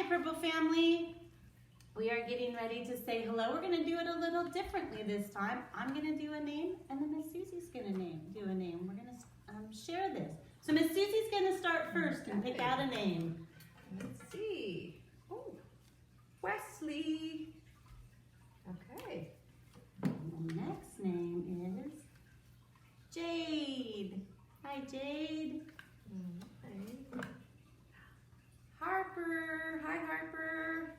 Hi, Purple family. We are getting ready to say hello. We're going to do it a little differently this time. I'm going to do a name, and then Miss Susie's going to do a name. We're going to share this. So Miss Susie's going to start first and pick out a name. Let's see. Oh, Wesley. Okay. And the next name is Jade. Hi, Jade. Okay. Harper. Hi, Harper.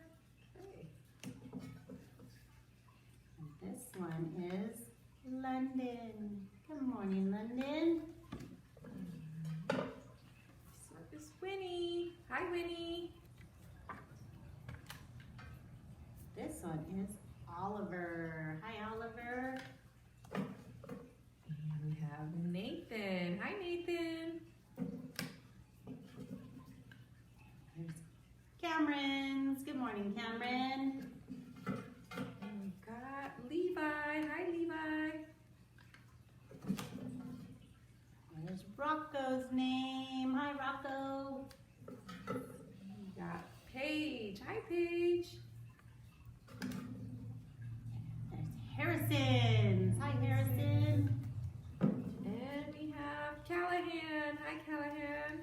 Okay. And this one is London. Good morning, London. So is Winnie. Hi, Winnie. This one is Oliver. Hi, Oliver. And we have Nathan. Hi, Nathan. There's Cameron's. Good morning, Cameron. And we got Levi. Hi, Levi. There's Rocco's name. Hi, Rocco. We got Paige. Hi, Paige. There's Harrison's. Hi, Harrison. And we have Callahan. Hi, Callahan.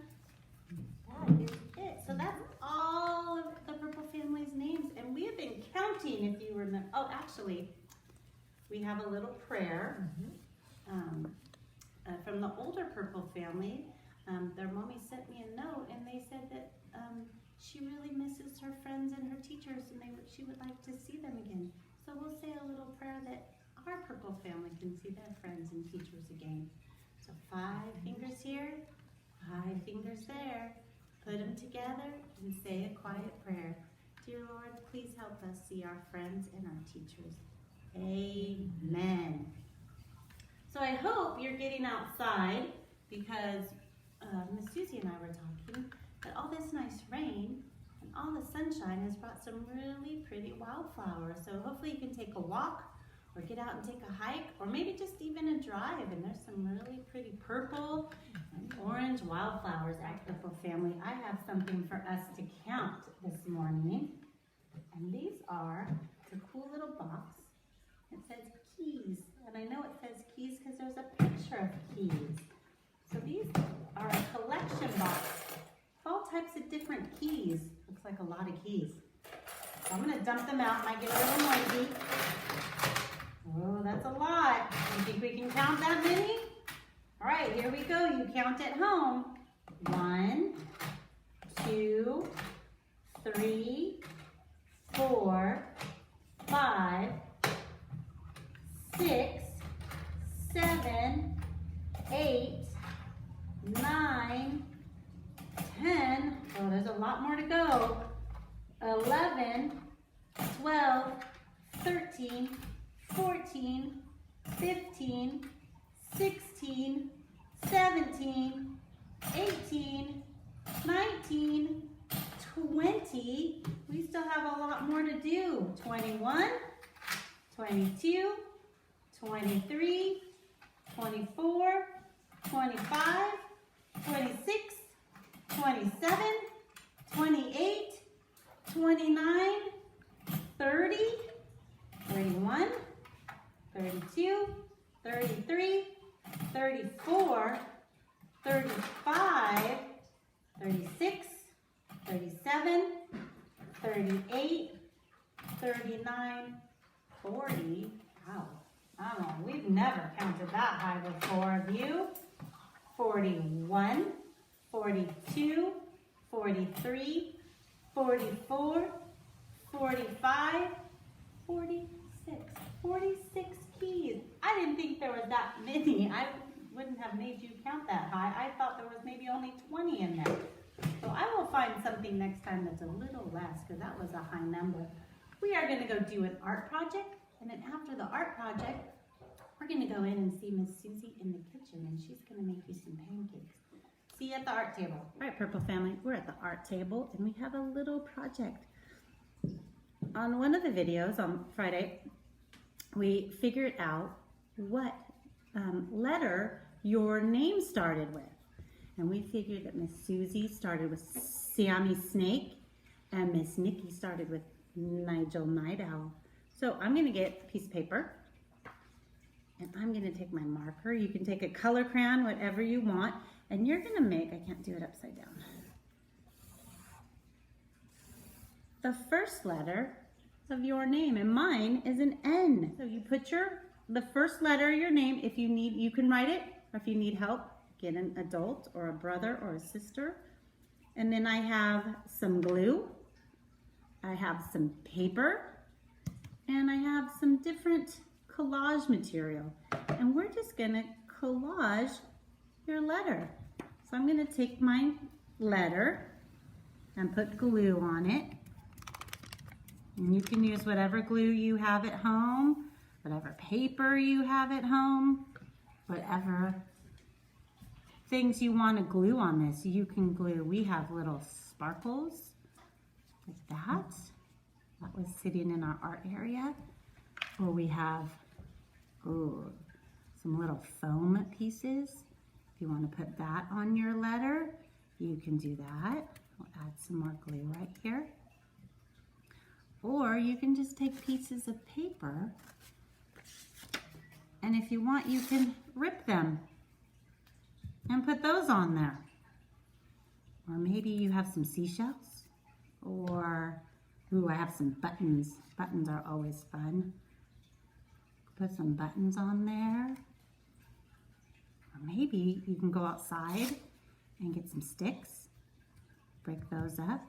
That is it. So that's all of the Purple family's names. And we have been counting, if you remember. Oh, actually, we have a little prayer from the older Purple family. Their mommy sent me a note, and they said that she really misses her friends and her teachers, and she would like to see them again. So we'll say a little prayer that our Purple family can see their friends and teachers again. So 5 fingers here, 5 fingers there. Put them together and say a quiet prayer. Dear Lord, please help us see our friends and our teachers. Amen. So I hope you're getting outside because Miss Susie and I were talking that all this nice rain and all the sunshine has brought some really pretty wildflowers. So hopefully you can take a walk or get out and take a hike or maybe just even a drive. And there's some really pretty purple and orange wildflowers at Purple family. I have something for us to count this morning. And these are the cool little box. It says keys. And I know it says keys because there's a picture of keys. So these are a collection box of all types of different keys. Looks like a lot of keys. So I'm going to dump them out. Might get a little noisy. Oh, that's a lot. You think we can count that many? All right, here we go. You count at home. 1, 2, 3, 4, 5, 6, 7, 8, 9, 10. Oh, there's a lot more to go. 11, 12, 13, 14, 15, 16, 17, 18, 19, 20. We still have a lot more to do. 21, 22, 23, 24, 25, 26, 27, 28, 29, 30, 31, 32, 33, 34, 35, 36, 37, 38, 39, 40. Wow. I don't know, we've never counted that high before, have you? 41, 42, 43, 44, 45, 46. 46 keys. I didn't think there was that many. I wouldn't have made you count that high. I thought there was maybe only 20 in there. So I will find something next time that's a little less because that was a high number. We are going to go do an art project. And then after the art project, we're going to go in and see Miss Susie in the kitchen, and she's going to make you some pancakes. See you at the art table. All right, Purple family, we're at the art table, and we have a little project. On one of the videos on Friday, we figured out what letter your name started with. And we figured that Miss Susie started with Sammy Snake, And Miss Nikki started with Nigel Night Owl. So I'm going to get a piece of paper. And I'm going to take my marker. You can take a color crayon, whatever you want. And you're going to make, I can't do it upside down, the first letter of your name. And mine is an N. So you put the first letter of your name. If you need, you can write it. Or if you need help, get an adult or a brother or a sister. And then I have some glue. I have some paper. And I have some different collage material. And we're just gonna collage your letter. So I'm gonna take my letter and put glue on it. And you can use whatever glue you have at home, whatever paper you have at home, whatever things you want to glue on this, you can glue. We have little sparkles like that. That was sitting in our art area. Or we have some little foam pieces. If you want to put that on your letter, you can do that. We'll add some more glue right here. Or you can just take pieces of paper, and if you want, you can rip them and put those on there. Or maybe you have some seashells, or, I have some buttons. Buttons are always fun. Put some buttons on there. Or maybe you can go outside and get some sticks, break those up.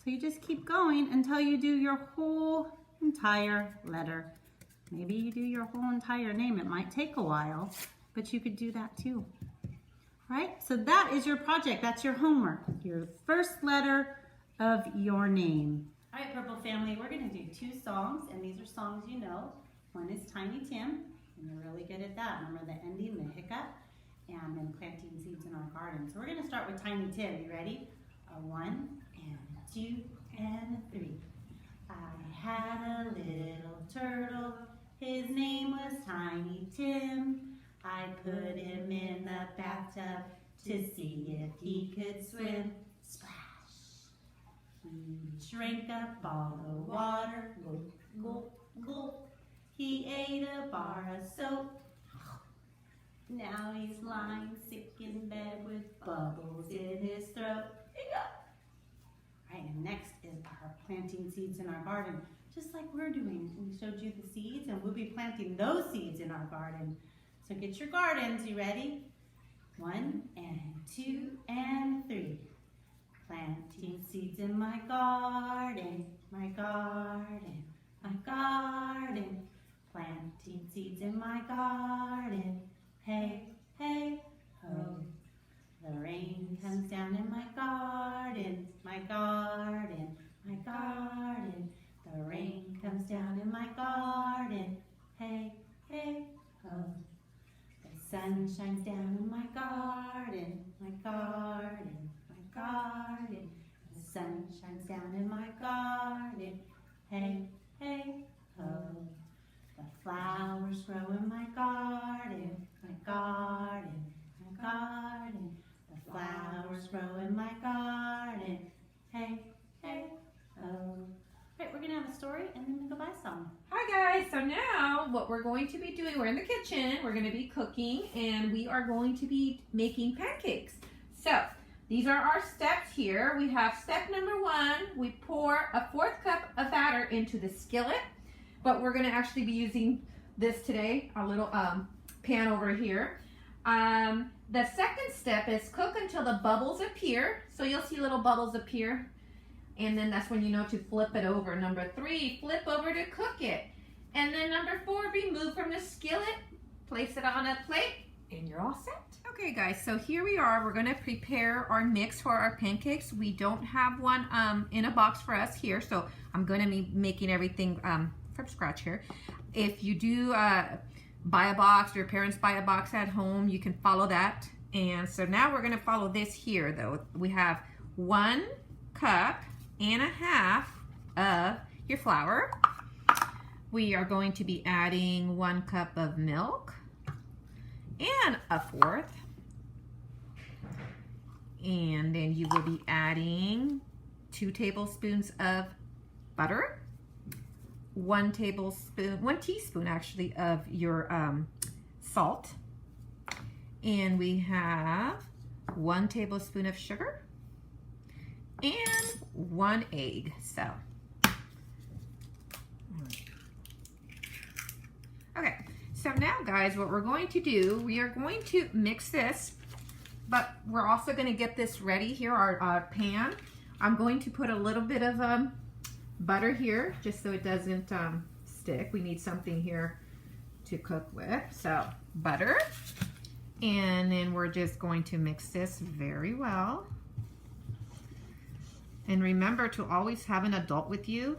So you just keep going until you do your whole entire letter. Maybe you do your whole entire name. It might take a while, but you could do that too. Right? So that is your project. That's your homework. Your first letter of your name. All right, Purple Family, we're going to do 2 songs, and these are songs you know. One is Tiny Tim, and you're really good at that. Remember the ending, the hiccup, and then planting seeds in our garden. So we're going to start with Tiny Tim. You ready? 1 and 2 and 3. I had a little turtle. His name was Tiny Tim. I put him in the bathtub to see if he could swim. Splash! He drank up all the water. Gulp, gulp, gulp. He ate a bar of soap. Now he's lying sick in bed with bubbles in his throat. Right, and next is our planting seeds in our garden, just like we're doing. We showed you the seeds, and we'll be planting those seeds in our garden. So get your gardens, you ready? 1 and 2 and 3. Planting seeds in my garden, my garden, my garden. Planting seeds in my garden, hey, hey, ho. The rain comes down in my garden, my garden, my garden. The rain comes down in my garden, hey, hey, ho. The sun shines down in my garden, my garden, my garden. The sun shines down in my garden, hey, hey, ho. The flowers grow in my garden, my garden, my garden. The flowers grow in my garden, hey, hey, ho. Right, we're gonna have a story and then a goodbye song. Hi guys, so now what we're going to be doing, we're in the kitchen, we're going to be cooking, and we are going to be making pancakes. So these are our steps here. We have step number 1, we pour a 4th cup of batter into the skillet, but we're going to actually be using this today, our little pan over here. The second step is cook until the bubbles appear. So you'll see little bubbles appear. And then that's when you know to flip it over. Number 3, flip over to cook it. And then number 4, remove from the skillet, place it on a plate, and you're all set. Okay guys, so here we are. We're gonna prepare our mix for our pancakes. We don't have one in a box for us here, so I'm gonna be making everything from scratch here. If you do buy a box, or your parents buy a box at home, you can follow that. And so now we're gonna follow this here though. We have 1.5 cups of your flour. We are going to be adding 1 cup of milk and a 1/4. And then you will be adding 2 tablespoons of butter, 1 teaspoon actually of your salt, and we have 1 tablespoon of sugar and 1 egg. So, okay. So now, guys, what we're going to do, we are going to mix this, but we're also going to get this ready here, our pan. I'm going to put a little bit of butter here, just so it doesn't stick. We need something here to cook with. So, butter. And then we're just going to mix this very well. And remember to always have an adult with you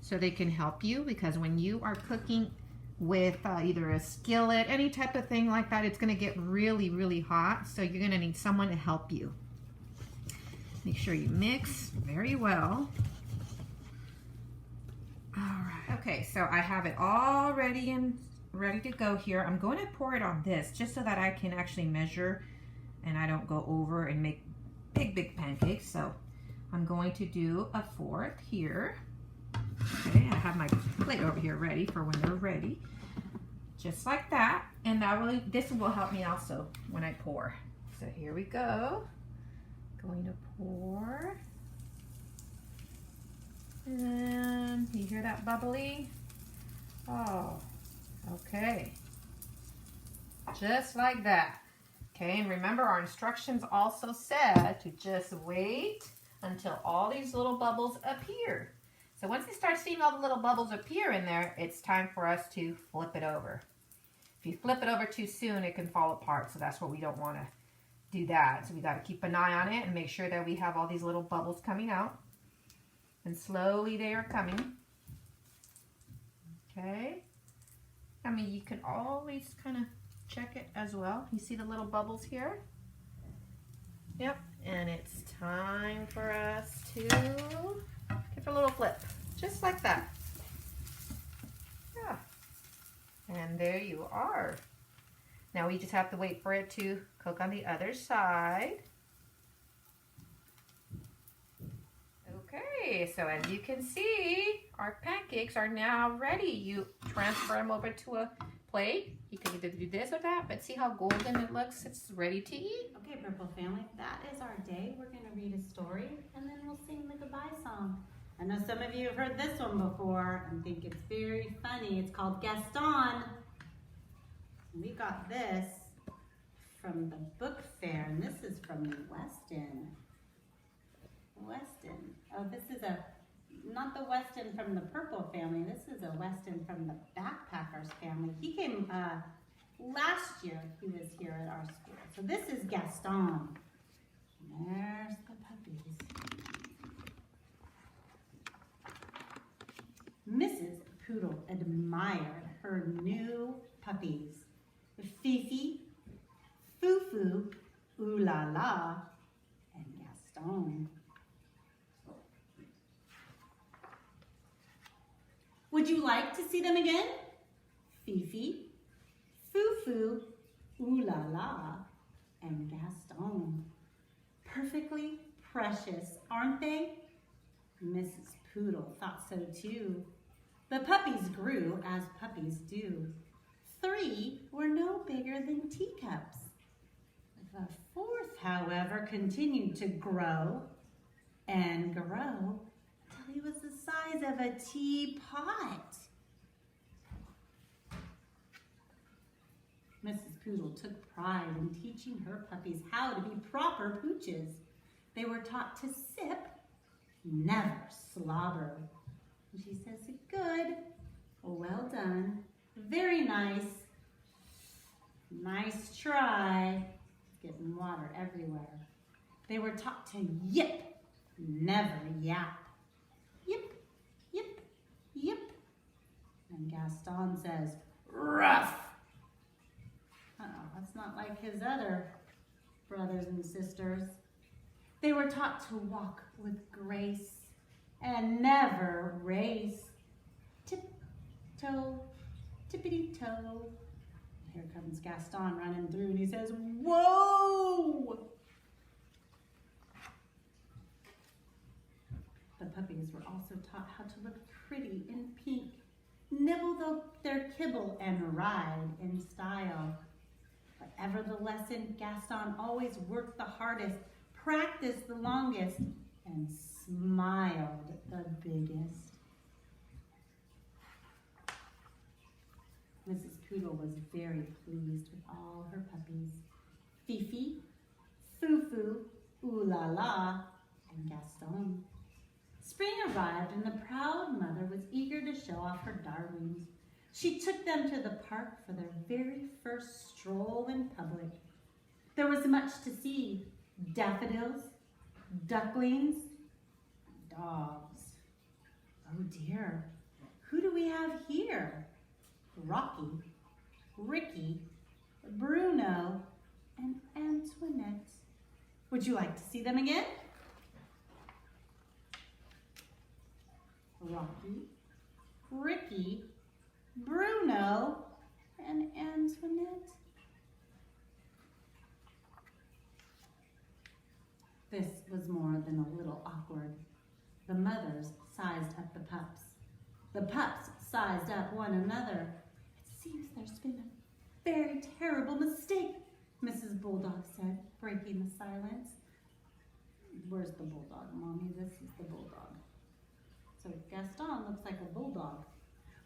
so they can help you, because when you are cooking with either a skillet, any type of thing like that, it's going to get really, really hot. So you're going to need someone to help you. Make sure you mix very well. All right. Okay, so I have it all ready and ready to go here. I'm going to pour it on this just so that I can actually measure and I don't go over and make big pancakes. So I'm going to do 1/4 here. Okay, I have my plate over here ready for when they're ready. Just like that. And this will help me also when I pour. So here we go. Going to pour. And you hear that bubbly? Oh, okay. Just like that. Okay, and remember our instructions also said to just wait until all these little bubbles appear. So once you start seeing all the little bubbles appear in there, it's time for us to flip it over. If you flip it over too soon, it can fall apart. So that's what we don't want to do that. So we got to keep an eye on it and make sure that we have all these little bubbles coming out. And slowly they are coming. Okay. I mean, you can always kind of check it as well. You see the little bubbles here? Yep. And it's time for us to give it a little flip. Just like that. Yeah. And there you are. Now we just have to wait for it to cook on the other side. Okay, so as you can see, our pancakes are now ready. You transfer them over to a plate. You can either do this or that, but see how golden it looks? It's ready to eat. Okay, Purple Family, that is our day. We're going to read a story, and then we'll sing the goodbye song. I know some of you have heard this one before and think it's very funny. It's called Gaston. We got this from the book fair, and this is from the Weston. Oh, this is not the Weston from the Purple Family. This is a Weston from the Backpackers family. He came last year. He was here at our school. So this is Gaston. There's the puppies. Mrs. Poodle admired her new puppies. Fifi, Foo-Foo, Ooh La La, and Gaston. Would you like to see them again? Fifi, Foo-Foo, Ooh La La, and Gaston. Perfectly precious, aren't they? Mrs. Poodle thought so too. The puppies grew as puppies do. 3 were no bigger than teacups. The 4th, however, continued to grow and grow until he was the size of a teapot. Mrs. Poodle took pride in teaching her puppies how to be proper pooches. They were taught to sip, never slobber. And she says, good, well done, very nice, nice try. Getting water everywhere. They were taught to yip, never yap. Yip, yip, yip. And Gaston says, ruff. That's not like his other brothers and sisters. They were taught to walk with grace and never race. Tip-toe, tippity-toe. Here comes Gaston running through and he says, whoa! The puppies were also taught how to look pretty in pink, nibble their kibble, and ride in style. Whatever the lesson, Gaston always worked the hardest, practiced the longest, and smiled the biggest. Mrs. Poodle was very pleased with all her puppies. Fifi, Foo-Foo, Ooh La La, and Gaston. Spring arrived and the proud mother was eager to show off her darlings. She took them to the park for their very first stroll in public. There was much to see: daffodils, ducklings, dogs. Oh dear, who do we have here? Rocky, Ricky, Bruno, and Antoinette. Would you like to see them again? Rocky, Ricky, Bruno, and Antoinette. This was more than a little awkward. The mothers sized up the pups. The pups sized up one another. It seems there's been a very terrible mistake, Mrs. Bulldog said, breaking the silence. Where's the bulldog, Mommy? This is the bulldog. So Gaston looks like a bulldog.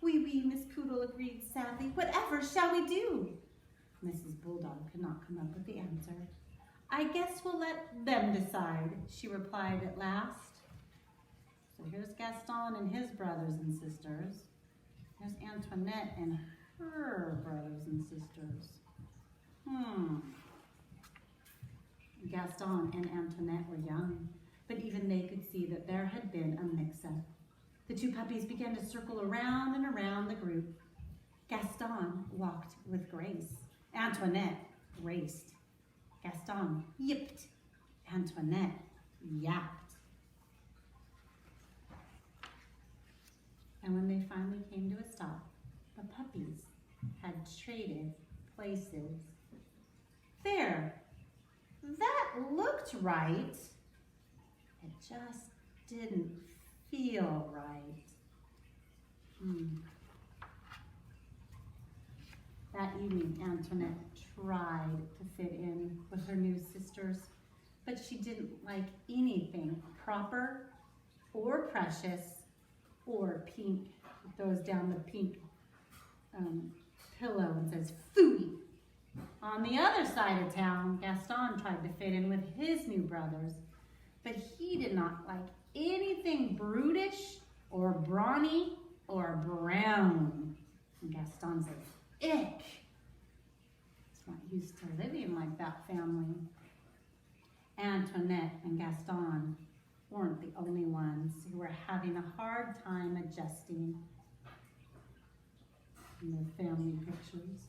Oui, Miss Poodle agreed sadly. Whatever shall we do? Mrs. Bulldog could not come up with the answer. I guess we'll let them decide, she replied at last. So here's Gaston and his brothers and sisters. Here's Antoinette and her brothers and sisters. Gaston and Antoinette were young, but even they could see that there had been a mix-up. The two puppies began to circle around and around the group. Gaston walked with grace. Antoinette raced. Gaston yipped. Antoinette yapped. And when they finally came to a stop, the puppies had traded places. There, that looked right. It just didn't feel right. That evening, Antoinette tried to fit in with her new sisters, but she didn't like anything proper or precious or pink. It throws down the pink pillow and says, "Phooey." On the other side of town, Gaston tried to fit in with his new brothers, but he did not like anything brutish or brawny or brown. And Gaston said, "Ick." He's not used to living like that family. Antoinette and Gaston weren't the only ones who were having a hard time adjusting in their family pictures.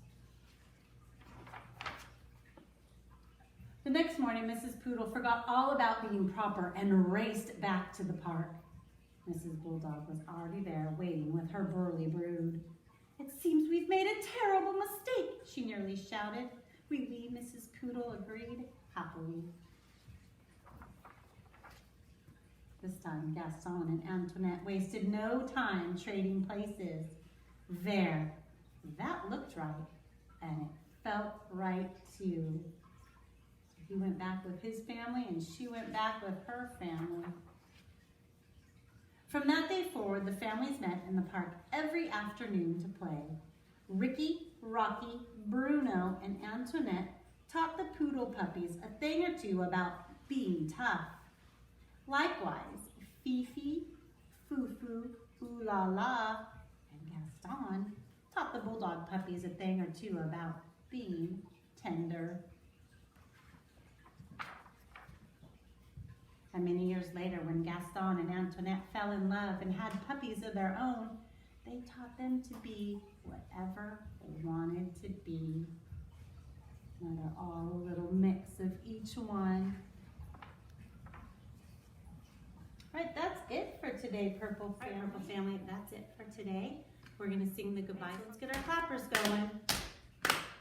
The next morning, Mrs. Poodle forgot all about being proper and raced back to the park. Mrs. Bulldog was already there waiting with her burly brood. "It seems we've made a terrible mistake," she nearly shouted. Oui, Mrs. Poodle agreed happily. This time, Gaston and Antoinette wasted no time trading places. There, that looked right, and it felt right too. So he went back with his family, and she went back with her family. From that day forward, the families met in the park every afternoon to play. Ricky, Rocky, Bruno, and Antoinette taught the poodle puppies a thing or two about being tough. Likewise, Fifi, Foo-Foo, Ooh La La, and Gaston taught the bulldog puppies a thing or two about being tender. And many years later, when Gaston and Antoinette fell in love and had puppies of their own, they taught them to be whatever they wanted to be. Now they're all a little mix of each one. All right, that's it for today, Purple Family. That's it for today. We're going to sing the goodbye. Let's get our clappers going.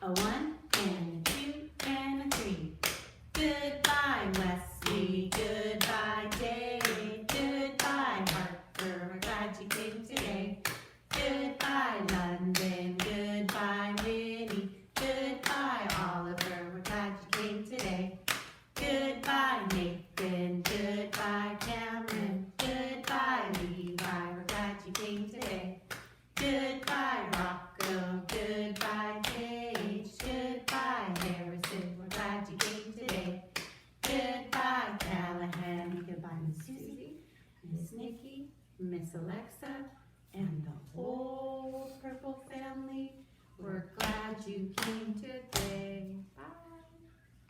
A 1 and a 2 and a 3. Goodbye, Wesley. Goodbye, Dave. Goodbye, today. Goodbye, Nathan. Goodbye, Cameron. Goodbye, Levi. We're glad you came today. Goodbye, Rocco. Goodbye, Paige. Goodbye, Harrison. We're glad you came today. Goodbye, Callahan. Goodbye, Miss Susie, Miss Nikki, Miss Alexa,